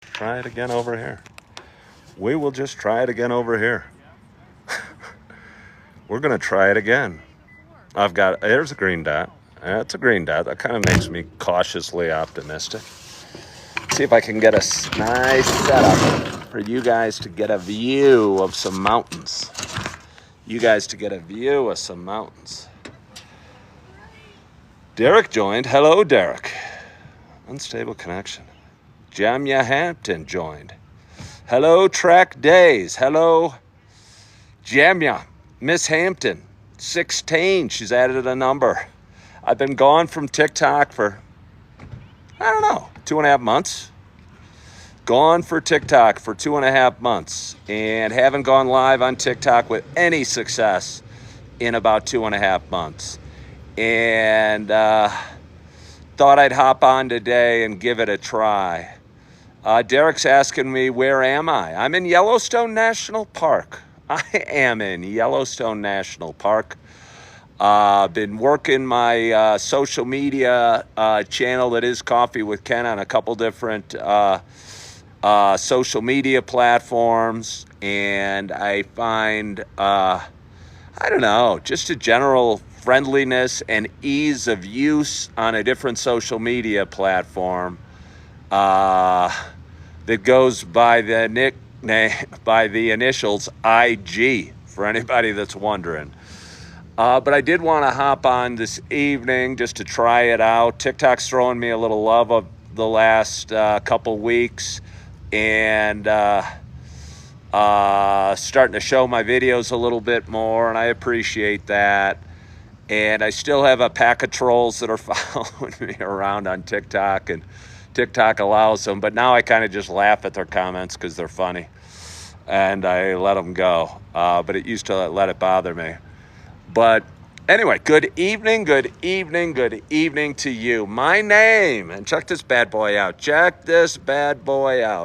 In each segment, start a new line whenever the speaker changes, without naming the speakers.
Try it again over here. We will just try it again over here. We're going to try it again. There's a green dot. That's a green dot. That kind of makes me cautiously optimistic. See if I can get a nice setup for you guys to get a view of some mountains. Derek joined. Hello, Derek. Unstable connection. Jamia Hampton joined. Hello, Track Days. Hello, Jamia. Miss Hampton, 16. She's added a number. I've been gone from TikTok for, 2.5 months. Gone for TikTok for 2.5 months and haven't gone live on TikTok with any success in about 2.5 months. And thought I'd hop on today and give it a try. Derek's asking me, where am I? I'm in Yellowstone National Park. I am in Yellowstone National Park. Been working my social media channel that is Coffee with Ken on a couple different social media platforms. And I find, just a general friendliness and ease of use on a different social media platform that goes by the nickname, by the initials IG, for anybody that's wondering. But I did want to hop on this evening just to try it out. TikTok's throwing me a little love of the last couple weeks, and starting to show my videos a little bit more, and I appreciate that. And I still have a pack of trolls that are following me around on TikTok, and TikTok allows them. But now I kind of just laugh at their comments because they're funny, and I let them go. But it used to let it bother me. But anyway, good evening to you. My name, and check this bad boy out.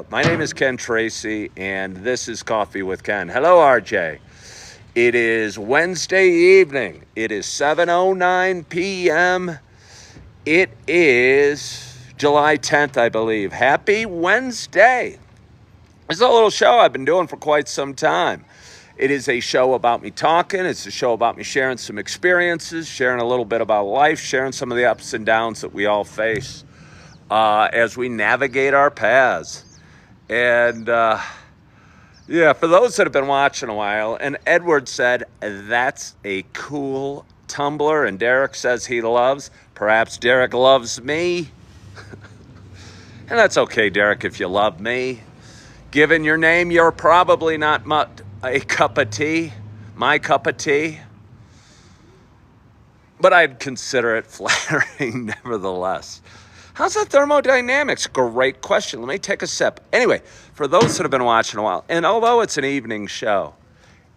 My name is Ken Tracy, and this is Coffee with Ken. Hello, RJ. It is Wednesday evening. It is 7:09 p.m. It is July 10th, I believe. Happy Wednesday. This is a little show I've been doing for quite some time. It is a show about me talking. It's a show about me sharing some experiences, sharing a little bit about life, sharing some of the ups and downs that we all face as we navigate our paths. And for those that have been watching a while, and Edward said, that's a cool tumbler, and Derek says he loves. Perhaps Derek loves me. And that's okay, Derek, if you love me. Given your name, you're probably not much a cup of tea, my cup of tea. But I'd consider it flattering nevertheless. How's that thermodynamics? Great question. Let me take a sip. Anyway, for those that have been watching a while, and although it's an evening show,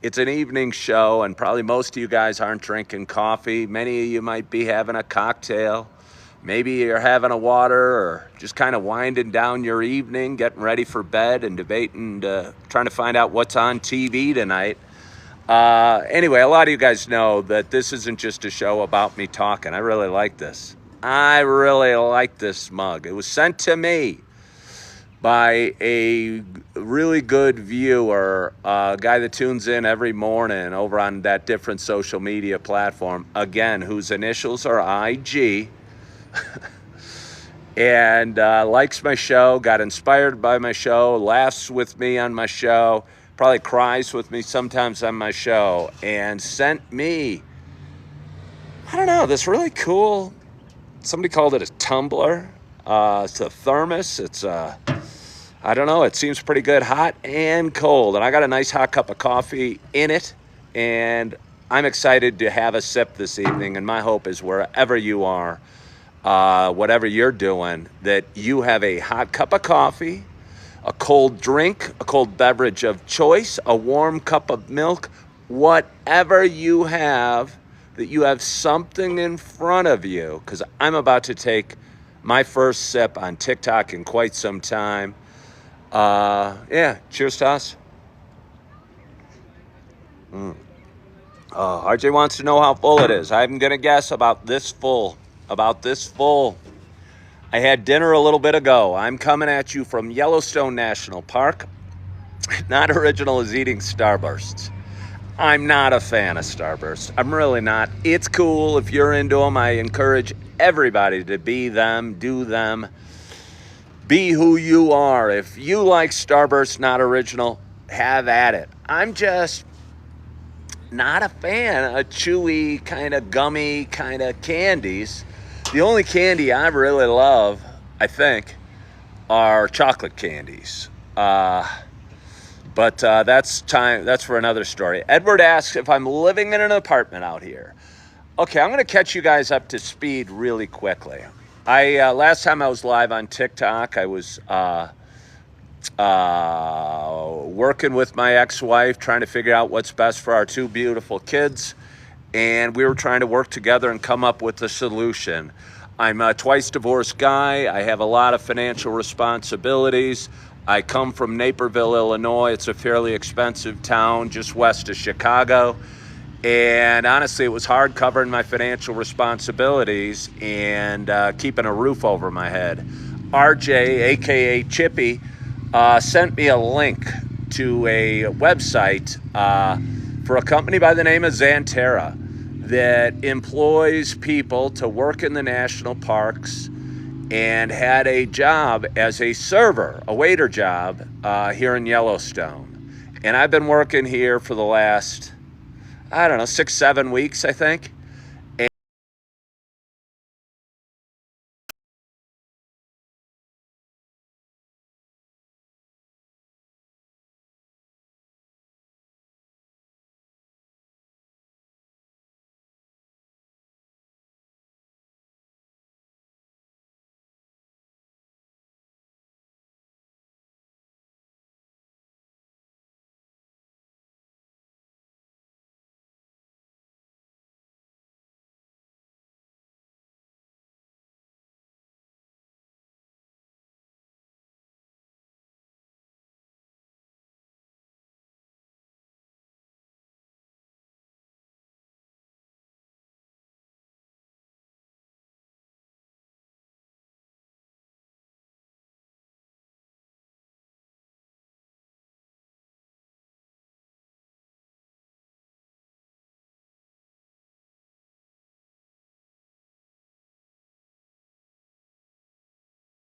and probably most of you guys aren't drinking coffee. Many of you might be having a cocktail. Maybe you're having a water, or just kind of winding down your evening, getting ready for bed and debating, trying to find out what's on TV tonight. Anyway, a lot of you guys know that this isn't just a show about me talking. I really like this. I really like this mug. It was sent to me by a really good viewer, a guy that tunes in every morning over on that different social media platform, again, whose initials are IG, and likes my show, got inspired by my show, laughs with me on my show, probably cries with me sometimes on my show, and sent me, this really cool, somebody called it a tumbler. It's a thermos. It's it seems pretty good, hot and cold. And I got a nice hot cup of coffee in it, and I'm excited to have a sip this evening. And my hope is wherever you are, whatever you're doing, that you have a hot cup of coffee, a cold drink, a cold beverage of choice, a warm cup of milk, whatever you have, that you have something in front of you, because I'm about to take my first sip on TikTok in quite some time. Cheers to us. RJ wants to know how full it is. I'm going to guess about this full. I had dinner a little bit ago. I'm coming at you from Yellowstone National Park. Not original as eating Starbursts. I'm not a fan of Starbursts. I'm really not. It's cool if you're into them. I encourage everybody to be them, do them, be who you are. If you like Starburst, not original, have at it. I'm just not a fan of chewy, kind of gummy kind of candies. The only candy I really love, I think, are chocolate candies. But that's for another story. Edward asks if I'm living in an apartment out here. Okay, I'm going to catch you guys up to speed really quickly. Last time I was live on TikTok, I was working with my ex-wife, trying to figure out what's best for our two beautiful kids. And we were trying to work together and come up with a solution. I'm a twice divorced guy. I have a lot of financial responsibilities. I come from Naperville, Illinois. It's a fairly expensive town just west of Chicago. And honestly, it was hard covering my financial responsibilities and keeping a roof over my head. RJ, aka Chippy, sent me a link to a website for a company by the name of Xanterra that employs people to work in the national parks, and had a job as a server, a waiter job here in Yellowstone. And I've been working here for the last, 6-7 weeks, I think.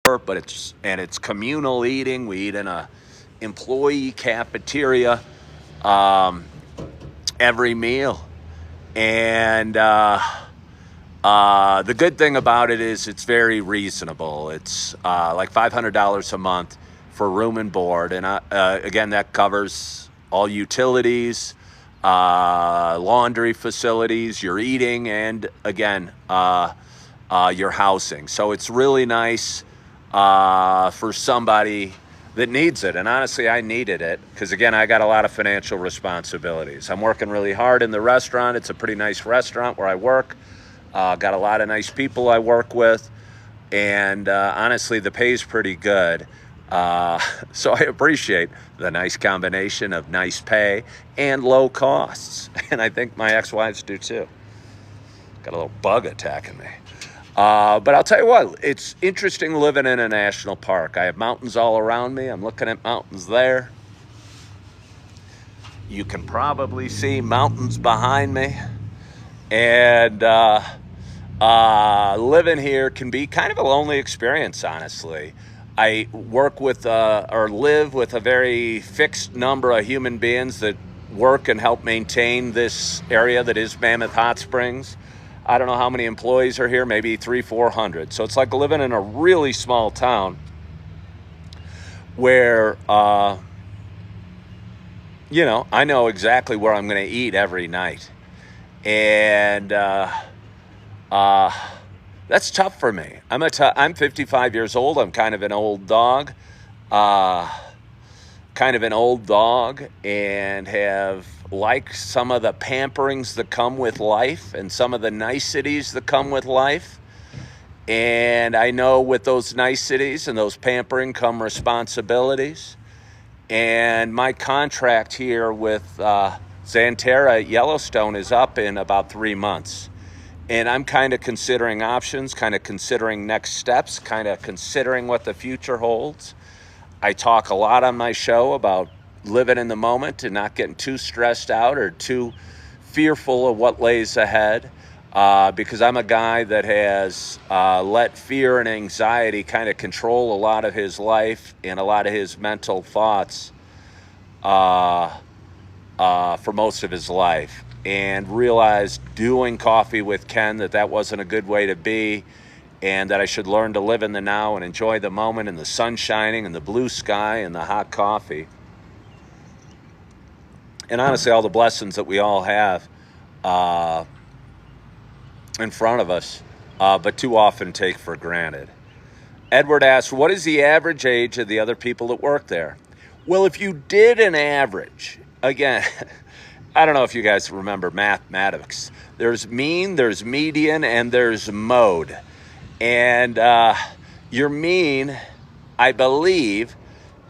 But it's communal eating. We eat in a employee cafeteria every meal. And the good thing about it is it's very reasonable. It's like $500 a month for room and board. And again, that covers all utilities, laundry facilities, your eating, and again, your housing. So it's really nice for somebody that needs it. And honestly, I needed it because, again, I got a lot of financial responsibilities. I'm working really hard in the restaurant. It's a pretty nice restaurant where I work. Got a lot of nice people I work with. And honestly, the pay's pretty good. So I appreciate the nice combination of nice pay and low costs. And I think my ex-wives do too. Got a little bug attacking me. But I'll tell you what, it's interesting living in a national park. I have mountains all around me. I'm looking at mountains there. You can probably see mountains behind me. And living here can be kind of a lonely experience, honestly. I work with or live with a very fixed number of human beings that work and help maintain this area that is Mammoth Hot Springs. I don't know how many employees are here, maybe 300-400. So it's like living in a really small town where, I know exactly where I'm going to eat every night. And that's tough for me. I'm 55 years old. I'm kind of an old dog. And have like some of the pamperings that come with life and some of the niceties that come with life. And I know with those niceties and those pampering come responsibilities. And my contract here with Xanterra at Yellowstone is up in about 3 months. And I'm kind of considering options, kind of considering next steps, kind of considering what the future holds. I talk a lot on my show about living in the moment and not getting too stressed out or too fearful of what lays ahead, because I'm a guy that has let fear and anxiety kind of control a lot of his life and a lot of his mental thoughts for most of his life, and realized doing Coffee with Ken that wasn't a good way to be, and that I should learn to live in the now and enjoy the moment and the sun shining and the blue sky and the hot coffee. And honestly, all the blessings that we all have in front of us, but too often take for granted. Edward asks, what is the average age of the other people that work there? Well, if you did an average, again, I don't know if you guys remember mathematics. There's mean, there's median, and there's mode. And your mean, I believe,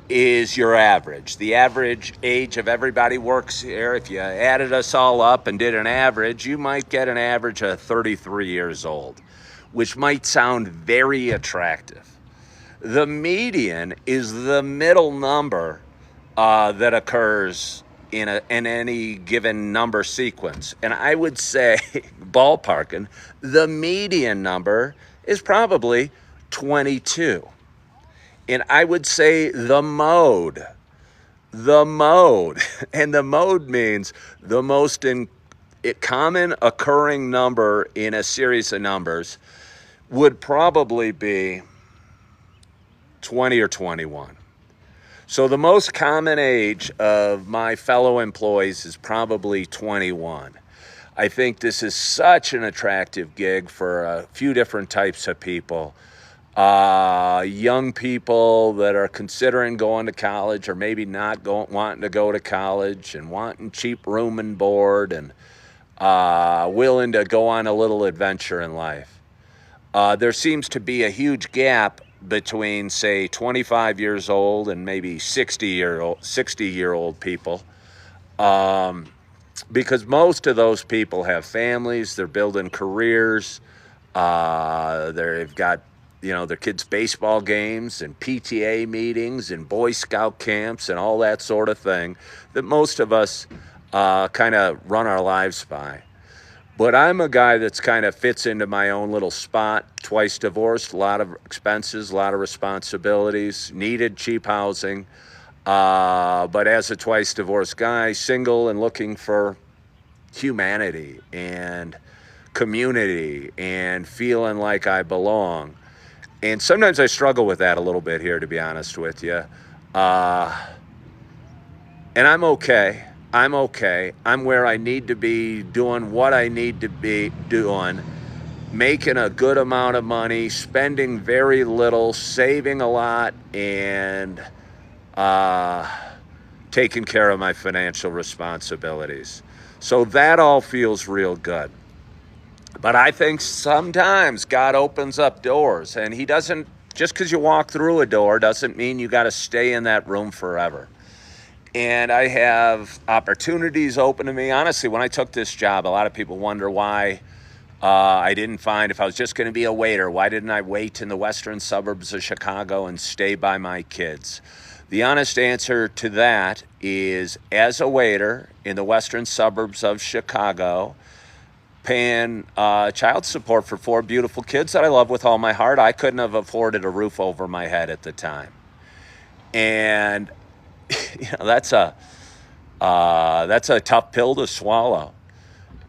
is your average. The average age of everybody works here, if you added us all up and did an average, you might get an average of 33 years old, which might sound very attractive. The median is the middle number that occurs in any given number sequence. And I would say, ballparking, the median number is probably 22. And I would say the mode, and the mode means the most common occurring number in a series of numbers would probably be 20 or 21. So the most common age of my fellow employees is probably 21. I think this is such an attractive gig for a few different types of people. Young people that are considering going to college, or maybe not wanting to go to college and wanting cheap room and board, and willing to go on a little adventure in life. There seems to be a huge gap between, say, 25 years old and maybe 60-year-old people, because most of those people have families, they're building careers, they've got their kids' baseball games and PTA meetings and Boy Scout camps and all that sort of thing that most of us kind of run our lives by. But I'm a guy that's kind of fits into my own little spot, twice divorced, a lot of expenses, a lot of responsibilities, needed cheap housing. But as a twice divorced guy, single and looking for humanity and community and feeling like I belong. And sometimes I struggle with that a little bit here, to be honest with you. And I'm okay. I'm where I need to be, doing what I need to be doing, making a good amount of money, spending very little, saving a lot, and taking care of my financial responsibilities. So that all feels real good. But I think sometimes God opens up doors, and he doesn't, just because you walk through a door doesn't mean you got to stay in that room forever. And I have opportunities open to me. Honestly, when I took this job, a lot of people wonder why I didn't find, if I was just going to be a waiter, why didn't I wait in the western suburbs of Chicago and stay by my kids? The honest answer to that is, as a waiter in the western suburbs of Chicago, paying child support for 4 beautiful kids that I love with all my heart, I couldn't have afforded a roof over my head at the time. And that's a tough pill to swallow.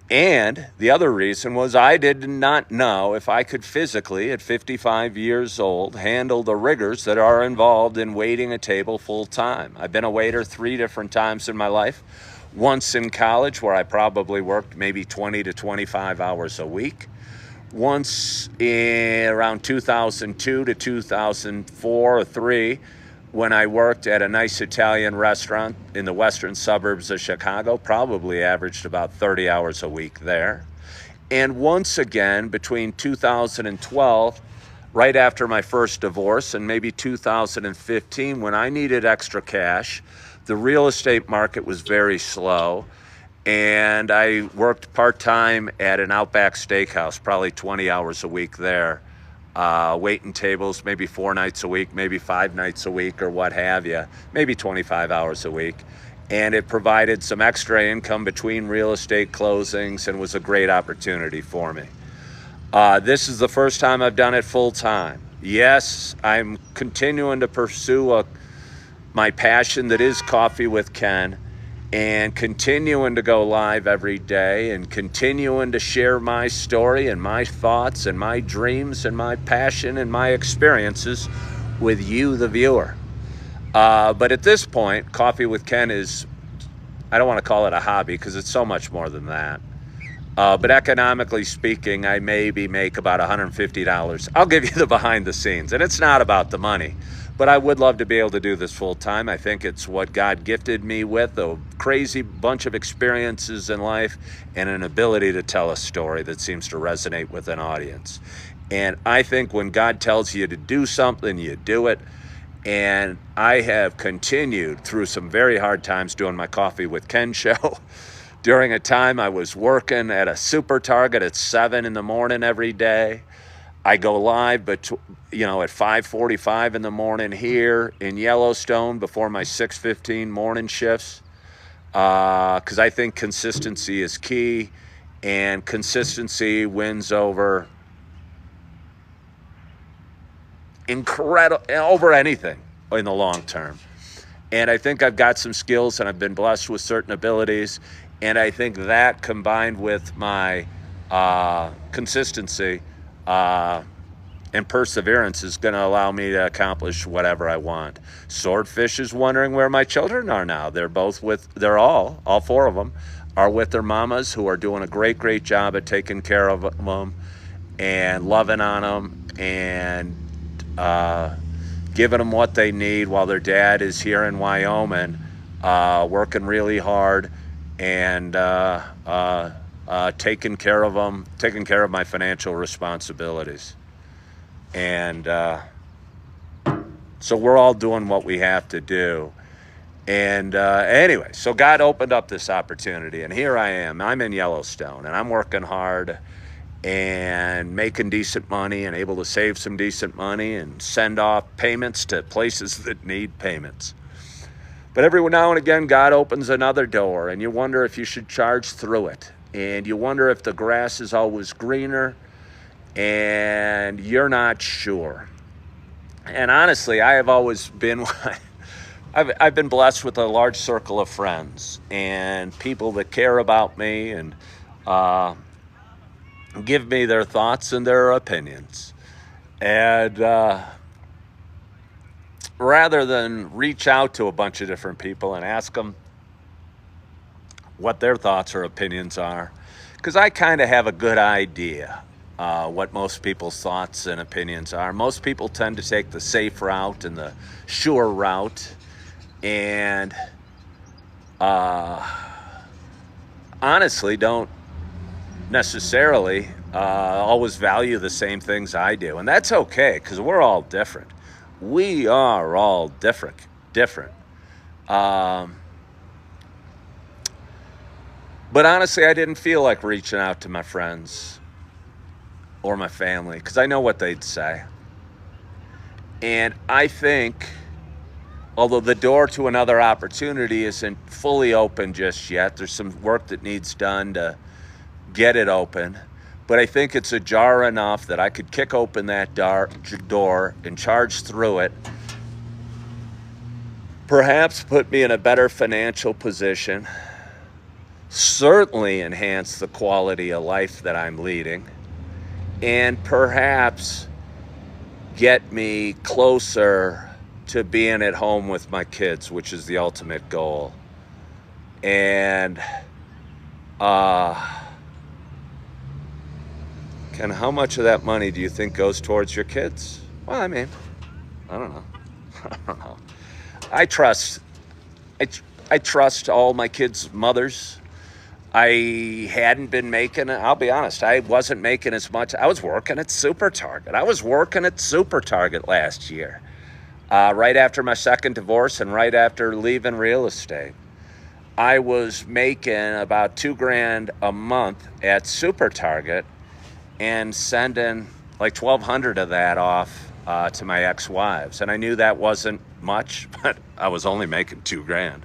And the other reason was I did not know if I could physically, at 55 years old, handle the rigors that are involved in waiting a table full time. I've been a waiter 3 different times in my life. Once in college, where I probably worked maybe 20 to 25 hours a week. Once in around 2002 to 2004 or 3, when I worked at a nice Italian restaurant in the western suburbs of Chicago, probably averaged about 30 hours a week there. And once again, between 2012, right after my first divorce, and maybe 2015, when I needed extra cash, the real estate market was very slow, And I worked part-time at an Outback Steakhouse, probably 20 hours a week there, waiting tables, maybe 4 nights a week, maybe 5 nights a week, or what have you, maybe 25 hours a week. And it provided some extra income between real estate closings and was a great opportunity for me. This is the first time I've done it full-time. Yes, I'm continuing to pursue my passion that is Coffee with Ken, and continuing to go live every day and continuing to share my story and my thoughts and my dreams and my passion and my experiences with you, the viewer. But at this point, Coffee with Ken is, I don't want to call it a hobby because it's so much more than that. But economically speaking, I maybe make about $150. I'll give you the behind the scenes, and it's not about the money. But I would love to be able to do this full time. I think it's what God gifted me with, a crazy bunch of experiences in life and an ability to tell a story that seems to resonate with an audience. And I think when God tells you to do something, you do it. And I have continued through some very hard times doing my Coffee with Ken show. During a time I was working at a super Target at 7 in the morning every day. I go live, at 5:45 in the morning here in Yellowstone before my 6:15 morning shifts, because I think consistency is key, and consistency wins over over anything in the long term. And I think I've got some skills, and I've been blessed with certain abilities, and I think that combined with my consistency and perseverance is going to allow me to accomplish whatever I want. Swordfish is wondering where my children are now. They're all 4 of them are with their mamas, who are doing a great job at taking care of them and loving on them and giving them what they need, while their dad is here in Wyoming working really hard and taking care of them, taking care of my financial responsibilities. And so we're all doing what we have to do. And anyway, so God opened up this opportunity, and here I am. I'm in Yellowstone, and I'm working hard and making decent money and able to save some decent money and send off payments to places that need payments. But every now and again, God opens another door, and you wonder if you should charge through it. And you wonder if the grass is always greener, and you're not sure. And honestly, I have always been, I've been blessed with a large circle of friends and people that care about me and give me their thoughts and their opinions. And rather than reach out to a bunch of different people and ask them what their thoughts or opinions are, because I kind of have a good idea what most people's thoughts and opinions are. Most people tend to take the safe route and the sure route, and honestly don't necessarily always value the same things I do. And that's okay, because we're all different. We are all different. But honestly, I didn't feel like reaching out to my friends or my family, because I know what they'd say. And I think, although the door to another opportunity isn't fully open just yet, there's some work that needs done to get it open. But I think it's ajar enough that I could kick open that door and charge through it. Perhaps put me in a better financial position. Certainly enhance the quality of life that I'm leading. And perhaps get me closer to being at home with my kids, which is the ultimate goal. And Ken, how much of that money do you think goes towards your kids? Well, I mean, I don't know. I trust all my kids' mothers. I hadn't been making, I'll be honest, I wasn't making as much. I was working at Super Target. Last year, right after my second divorce and right after leaving real estate. I was making about $2,000 a month at Super Target and sending like 1,200 of that off to my ex-wives. And I knew that wasn't much, but I was only making $2,000.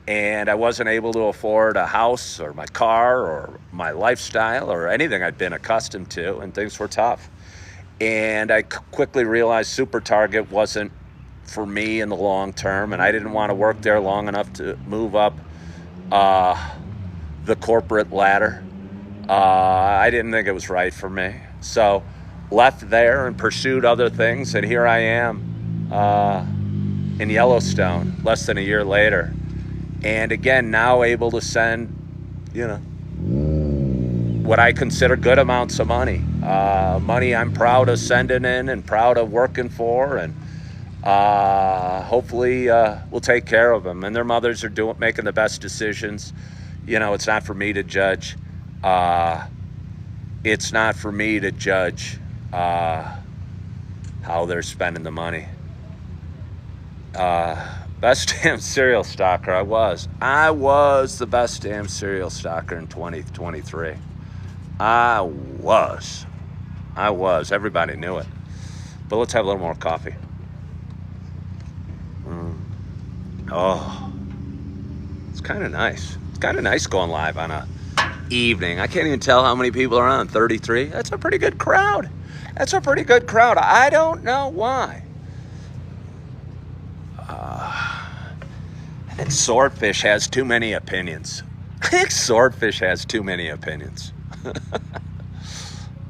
And I wasn't able to afford a house or my car or my lifestyle or anything I'd been accustomed to, and things were tough. And I quickly realized Super Target wasn't for me in the long term, and I didn't want to work there long enough to move up the corporate ladder. I didn't think it was right for me. So left there and pursued other things, and here I am in Yellowstone less than a year later. And again, now able to send, what I consider good amounts of money. Money I'm proud of sending in and proud of working for, and hopefully we'll take care of them. And their mothers are making the best decisions. It's not for me to judge. It's not for me to judge how they're spending the money. Best damn cereal stalker I was the best damn cereal stalker in 2023. I was. Everybody knew it. But let's have a little more coffee. Oh, it's kind of nice. It's kind of nice going live on a evening. I can't even tell how many people are on. 33. That's a pretty good crowd. I don't know why. I think Swordfish has too many opinions.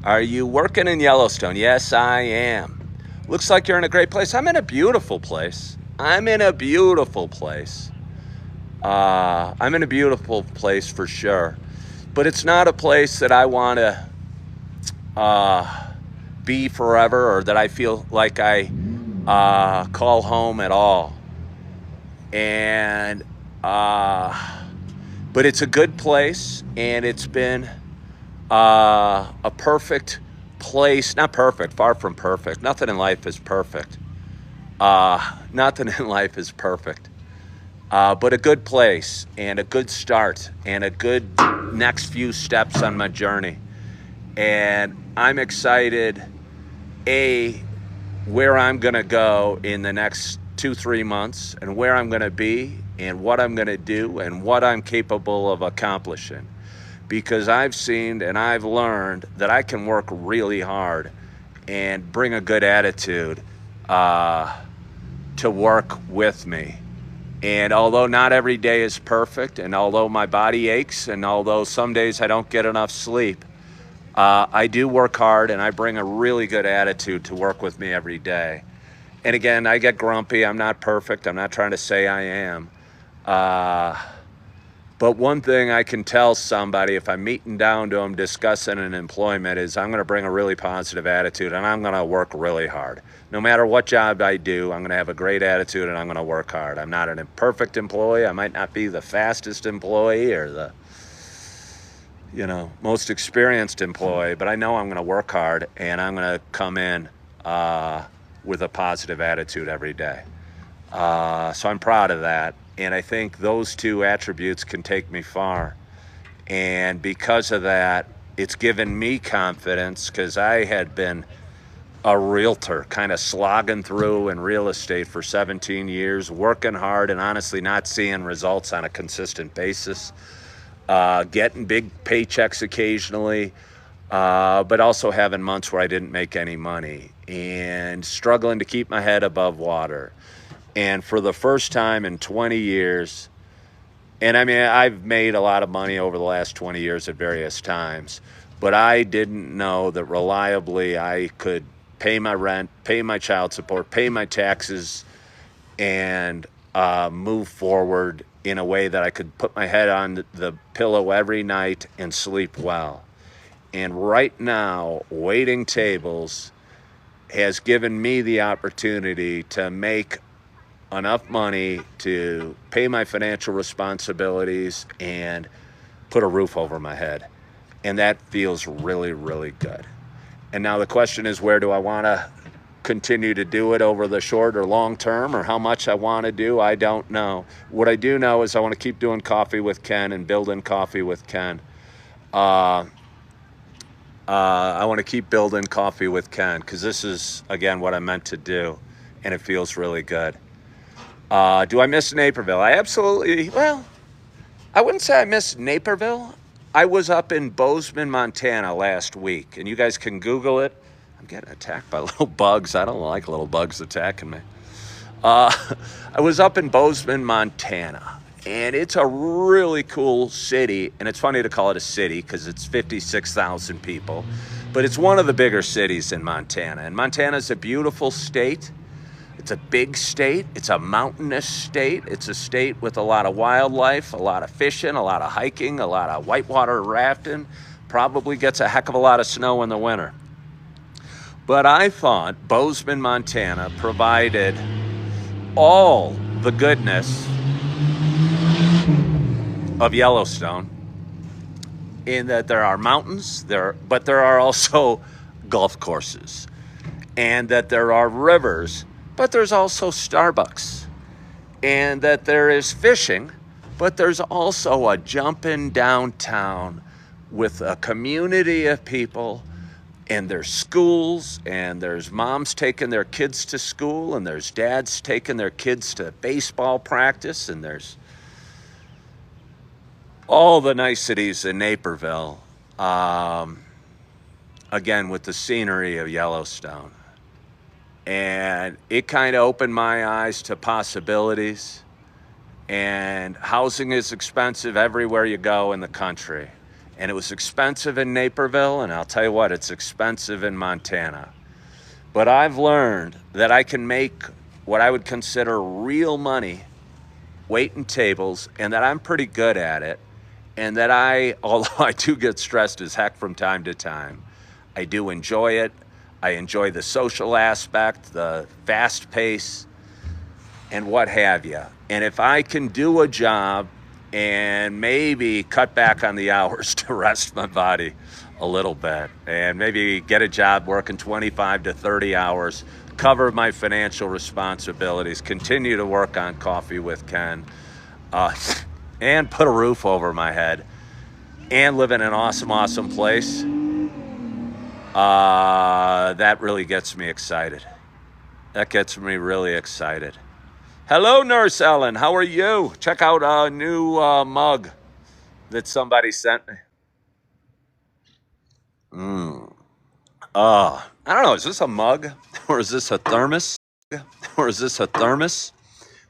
Are you working in Yellowstone? Yes, I am. Looks like you're in a great place. I'm in a beautiful place. I'm in a beautiful place for sure. But it's not a place that I want to be forever, or that I feel like I call home at all. And but it's a good place, and it's been a perfect place. Not perfect, far from perfect. Nothing in life is perfect. But a good place, and a good start, and a good next few steps on my journey. And I'm excited, where I'm going to go in the next 2-3 months, and where I'm going to be, and what I'm going to do, and what I'm capable of accomplishing. Because I've seen and I've learned that I can work really hard and bring a good attitude to work with me. And although not every day is perfect, and although my body aches, and although some days I don't get enough sleep, I do work hard, and I bring a really good attitude to work with me every day. And again, I get grumpy. I'm not perfect. I'm not trying to say I am. But one thing I can tell somebody if I'm meeting down to them discussing an employment is I'm going to bring a really positive attitude, and I'm going to work really hard. No matter what job I do, I'm going to have a great attitude, and I'm going to work hard. I'm not an imperfect employee. I might not be the fastest employee or the most experienced employee, but I know I'm going to work hard, and I'm going to come in with a positive attitude every day. So I'm proud of that. And I think those two attributes can take me far. And because of that, it's given me confidence, because I had been a realtor, kind of slogging through in real estate for 17 years, working hard and honestly not seeing results on a consistent basis, getting big paychecks occasionally, but also having months where I didn't make any money and struggling to keep my head above water. And for the first time in 20 years, and I mean, I've made a lot of money over the last 20 years at various times, but I didn't know that reliably I could pay my rent, pay my child support, pay my taxes, and move forward in a way that I could put my head on the pillow every night and sleep well. And right now, waiting tables has given me the opportunity to make enough money to pay my financial responsibilities and put a roof over my head. And that feels really, really good. And now the question is, where do I want to continue to do it over the short or long term, or how much I want to do, I don't know. What I do know is I want to keep doing Coffee with Ken and building Coffee with Ken. I want to keep building Coffee with Ken because this is, again, what I meant to do, and it feels really good. Do I miss Naperville? I absolutely, well, I wouldn't say I miss Naperville. I was up in Bozeman, Montana last week, and you guys can Google it. I'm getting attacked by little bugs. I don't like little bugs attacking me. I was up in Bozeman, Montana, and it's a really cool city. And it's funny to call it a city because it's 56,000 people, but it's one of the bigger cities in Montana. And Montana's a beautiful state. It's a big state. It's a mountainous state. It's a state with a lot of wildlife, a lot of fishing, a lot of hiking, a lot of whitewater rafting. Probably gets a heck of a lot of snow in the winter. But I thought Bozeman, Montana provided all the goodness of Yellowstone in that there are mountains, but there are also golf courses, and that there are rivers, but there's also Starbucks, and that there is fishing, but there's also a jumping downtown with a community of people, and there's schools, and there's moms taking their kids to school, and there's dads taking their kids to baseball practice, and there's all the niceties in Naperville, again, with the scenery of Yellowstone. And it kind of opened my eyes to possibilities. And housing is expensive everywhere you go in the country. And it was expensive in Naperville, and I'll tell you what, it's expensive in Montana. But I've learned that I can make what I would consider real money waiting tables, and that I'm pretty good at it. And that although I do get stressed as heck from time to time, I do enjoy it. I enjoy the social aspect, the fast pace, and what have you. And if I can do a job and maybe cut back on the hours to rest my body a little bit, and maybe get a job working 25 to 30 hours, cover my financial responsibilities, continue to work on Coffee with Ken, and put a roof over my head, and live in an awesome, awesome place, that really gets me excited. That gets me really excited. Hello, Nurse Ellen. How are you? Check out a new mug that somebody sent me. I don't know. Is this a mug? Or is this a thermos? Or is this a thermos?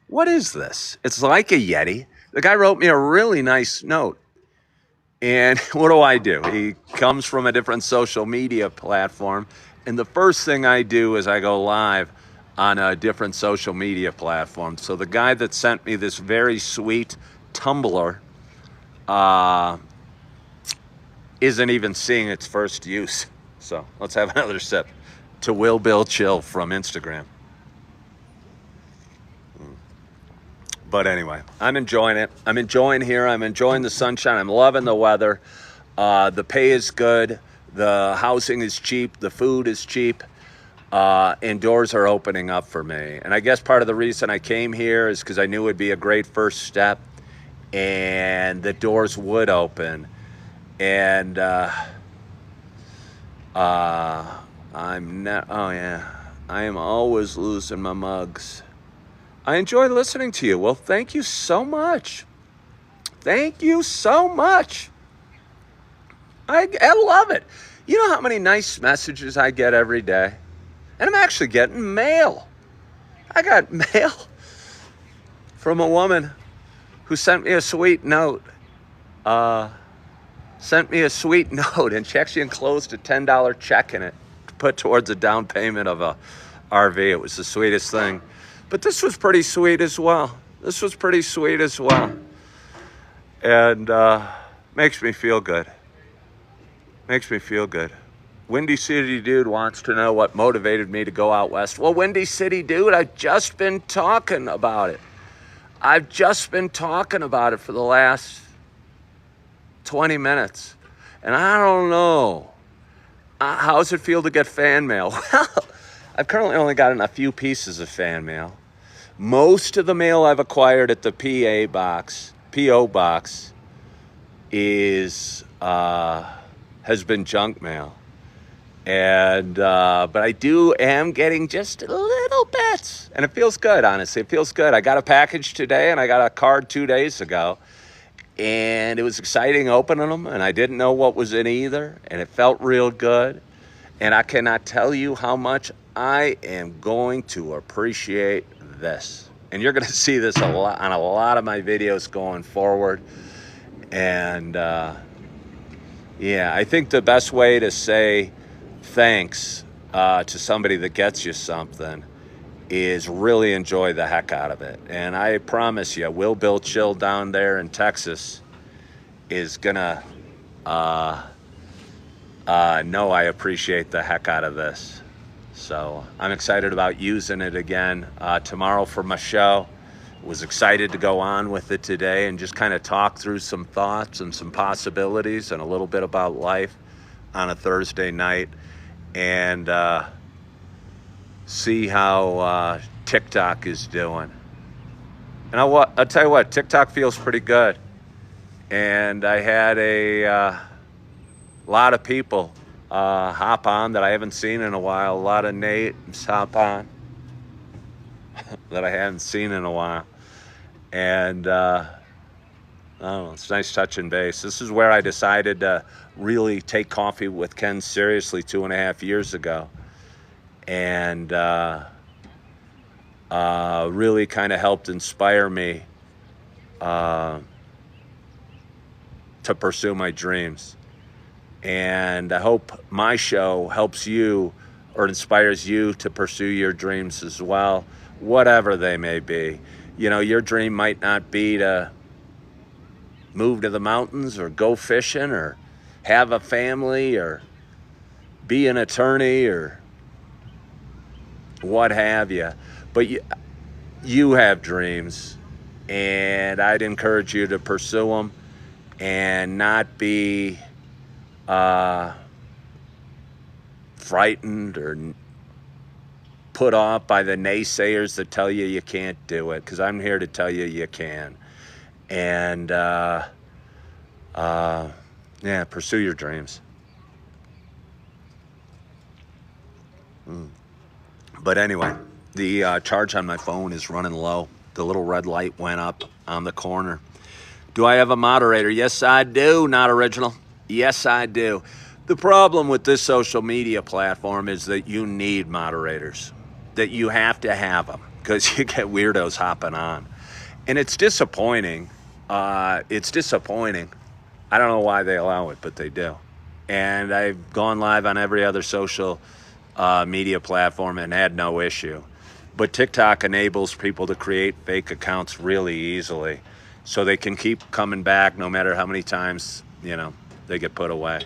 What is this? It's like a Yeti. The guy wrote me a really nice note. And what do? He comes from a different social media platform. And the first thing I do is I go live on a different social media platform. So the guy that sent me this very sweet tumbler isn't even seeing its first use. So let's have another sip. To Will Bill Chill from Instagram. But anyway, I'm enjoying it. I'm enjoying here. I'm enjoying the sunshine. I'm loving the weather. The pay is good. The housing is cheap. The food is cheap. And doors are opening up for me. And I guess part of the reason I came here is because I knew it would be a great first step, and the doors would open. And I am always losing my mugs. I enjoy listening to you. Well, thank you so much. Thank you so much. I love it. You know how many nice messages I get every day? And I'm actually getting mail. I got mail from a woman who sent me a sweet note. And she actually enclosed a $10 check in it to put towards a down payment of a RV. It was the sweetest thing. But this was pretty sweet as well. And makes me feel good. Windy City Dude wants to know what motivated me to go out west. Well, Windy City Dude, I've just been talking about it. For the last 20 minutes. And I don't know. How does it feel to get fan mail? Well, I've currently only gotten a few pieces of fan mail. Most of the mail I've acquired at the P.O. box is has been junk mail. And but I am getting just little bits, and it feels good. Honestly, it feels good. I got a package today, and I got a card 2 days ago, and it was exciting opening them. And I didn't know what was in either, and it felt real good. And I cannot tell you how much I am going to appreciate this. And you're going to see this a lot on a lot of my videos going forward. And yeah, I think the best way to say thanks to somebody that gets you something is really enjoy the heck out of it. And I promise you, Will Bill Chill down there in Texas is gonna know I appreciate the heck out of this. So I'm excited about using it again tomorrow for my show. Was excited to go on with it today and just kind of talk through some thoughts and some possibilities and a little bit about life on a Thursday night, and see how TikTok is doing. And I'll tell you what, TikTok feels pretty good. And I had a lot of people hop on that I haven't seen in a while. A lot of names hop on that I hadn't seen in a while. And I don't know, it's nice touching base. This is where I decided to really take Coffee with Ken seriously 2.5 years ago. And really kind of helped inspire me to pursue my dreams. And I hope my show helps you or inspires you to pursue your dreams as well, whatever they may be. You know, your dream might not be to move to the mountains or go fishing or have a family or be an attorney or what have you. But you have dreams, and I'd encourage you to pursue them and not be frightened or put off by the naysayers that tell you you can't do it, because I'm here to tell you you can. And yeah, pursue your dreams. But anyway, the charge on my phone is running low. The little red light went up on the corner. Do I have a moderator? Yes, I do. Not original. Yes, I do. The problem with this social media platform is that you need moderators, that you have to have them, because you get weirdos hopping on. And it's disappointing. It's disappointing. I don't know why they allow it, but they do. And I've gone live on every other social media platform and had no issue. But TikTok enables people to create fake accounts really easily, so they can keep coming back no matter how many times, you know, they get put away.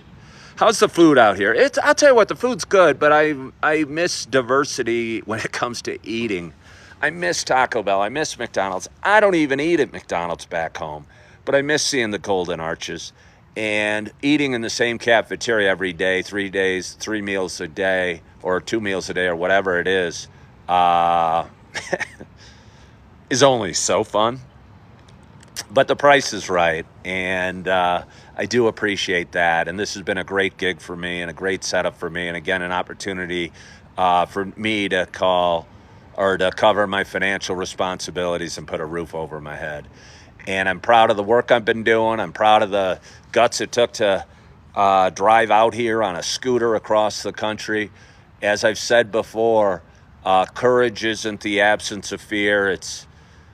How's the food out here? I'll tell you what, the food's good, but I miss diversity when it comes to eating. I miss Taco Bell. I miss McDonald's. I don't even eat at McDonald's back home, but I miss seeing the Golden Arches and eating in the same cafeteria every day, 3 days, 3 meals a day, or 2 meals a day, or whatever it is only so fun. But the price is right, and I do appreciate that. And this has been a great gig for me and a great setup for me. And again, an opportunity for me to call or to cover my financial responsibilities and put a roof over my head. And I'm proud of the work I've been doing. I'm proud of the guts it took to drive out here on a scooter across the country. As I've said before, courage isn't the absence of fear. It's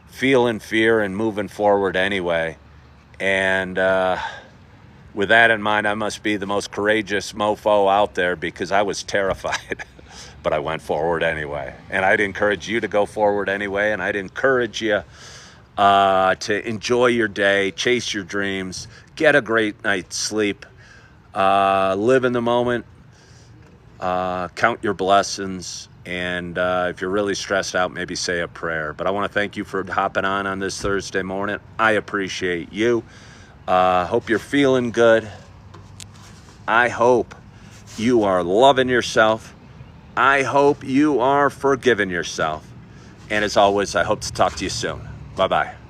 feeling fear and moving forward anyway. And with that in mind, I must be the most courageous mofo out there, because I was terrified. But I went forward anyway. And I'd encourage you to go forward anyway. And I'd encourage you to enjoy your day, chase your dreams, get a great night's sleep, live in the moment, count your blessings. And if you're really stressed out, maybe say a prayer. But I want to thank you for hopping on this Thursday morning. I appreciate you. Hope you're feeling good. I hope you are loving yourself. I hope you are forgiving yourself. And as always, I hope to talk to you soon. Bye-bye.